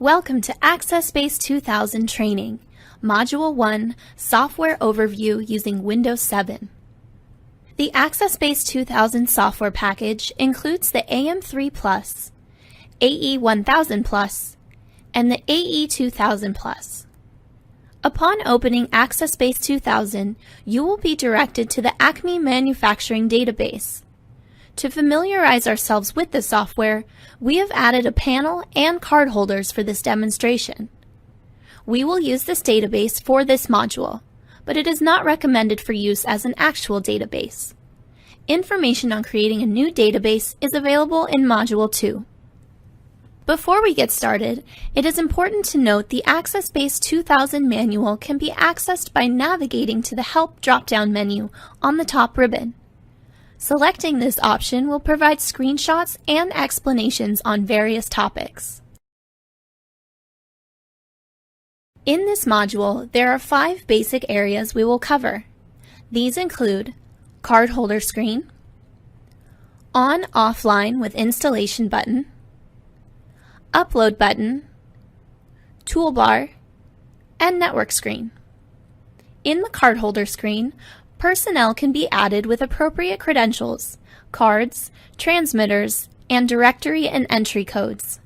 Welcome to AccessBase2000 Training, Module 1, Software Overview using Windows 7. The AccessBase2000 software package includes the AM3 Plus, AE1000 Plus, and the AE2000 Plus. Upon opening AccessBase2000, you will be directed to the Acme Manufacturing Database. To familiarize ourselves with the software, we have added a panel and card holders for this demonstration. We will use this database for this module, but it is not recommended for use as an actual database. Information on creating a new database is available in Module 2. Before we get started, it is important to note the AccessBase2000 manual can be accessed by navigating to the Help drop-down menu on the top ribbon. Selecting this option will provide screenshots and explanations on various topics. In this module, there are 5 basic areas we will cover. These include card holder screen, on/offline with installation button, upload button, toolbar, and network screen. In the card holder screen, personnel can be added with appropriate credentials, cards, transmitters, and directory and entry codes.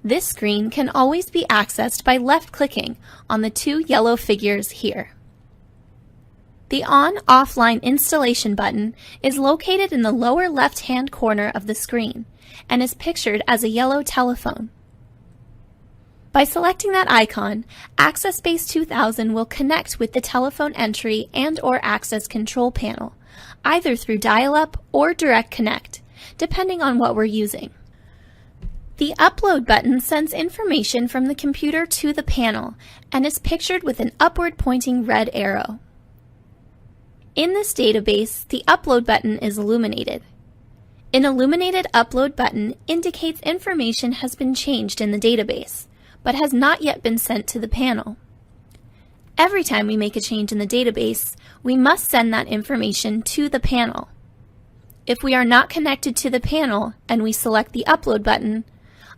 This screen can always be accessed by left-clicking on the 2 yellow figures here. The on/offline installation button is located in the lower left-hand corner of the screen and is pictured as a yellow telephone. By selecting that icon, AccessBase2000 will connect with the telephone entry and/or access control panel, either through dial-up or direct connect, depending on what we're using. The upload button sends information from the computer to the panel and is pictured with an upward-pointing red arrow. In this database, the upload button is illuminated. An illuminated upload button indicates information has been changed in the database, but has not yet been sent to the panel. Every time we make a change in the database, we must send that information to the panel. If we are not connected to the panel and we select the upload button,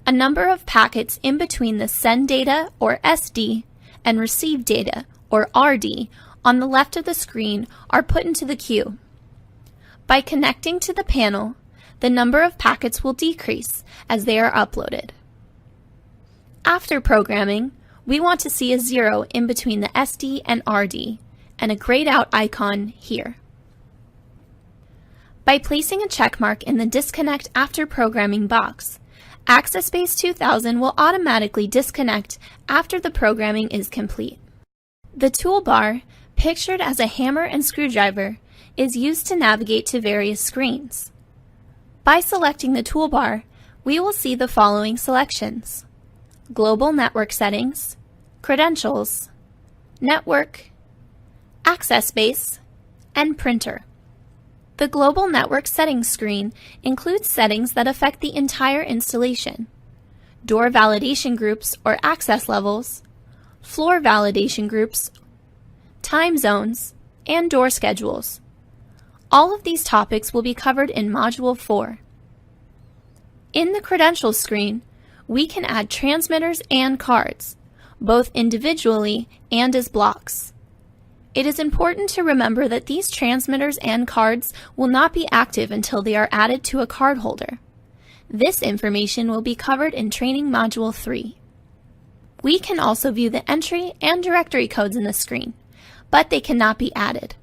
a number of packets in between the send data, or SD, and receive data, or RD, on the left of the screen are put into the queue. By connecting to the panel, the number of packets will decrease as they are uploaded. After programming, we want to see a 0 in between the SD and RD, and a grayed out icon here. By placing a checkmark in the Disconnect After Programming box, AccessBase2000 will automatically disconnect after the programming is complete. The toolbar, pictured as a hammer and screwdriver, is used to navigate to various screens. By selecting the toolbar, we will see the following selections: Global Network Settings, Credentials, Network, Access Base, and Printer. The Global Network Settings screen includes settings that affect the entire installation: door validation groups or access levels, floor validation groups, time zones, and door schedules. All of these topics will be covered in Module 4. In the Credentials screen, we can add transmitters and cards, both individually and as blocks. It is important to remember that these transmitters and cards will not be active until they are added to a card holder. This information will be covered in Training Module 3. We can also view the entry and directory codes in the screen, but they cannot be added.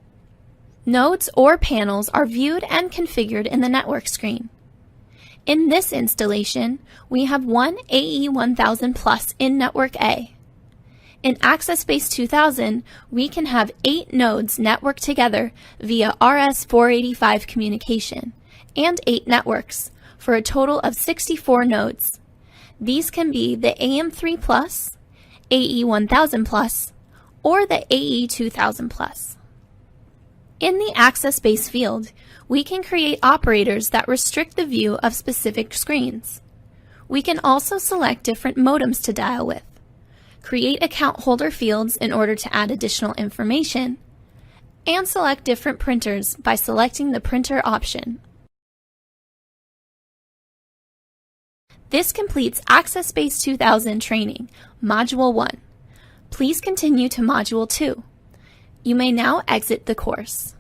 Nodes or panels are viewed and configured in the network screen. In this installation, we have one AE1000 Plus in Network A. In AccessBase2000, we can have 8 nodes networked together via RS-485 communication, and 8 networks, for a total of 64 nodes. These can be the AM3 Plus, AE1000 Plus, or the AE2000 Plus. In the Access Base field, we can create operators that restrict the view of specific screens. We can also select different modems to dial with, create account holder fields in order to add additional information, and select different printers by selecting the printer option. This completes AccessBase2000 training, Module 1. Please continue to Module 2. You may now exit the course.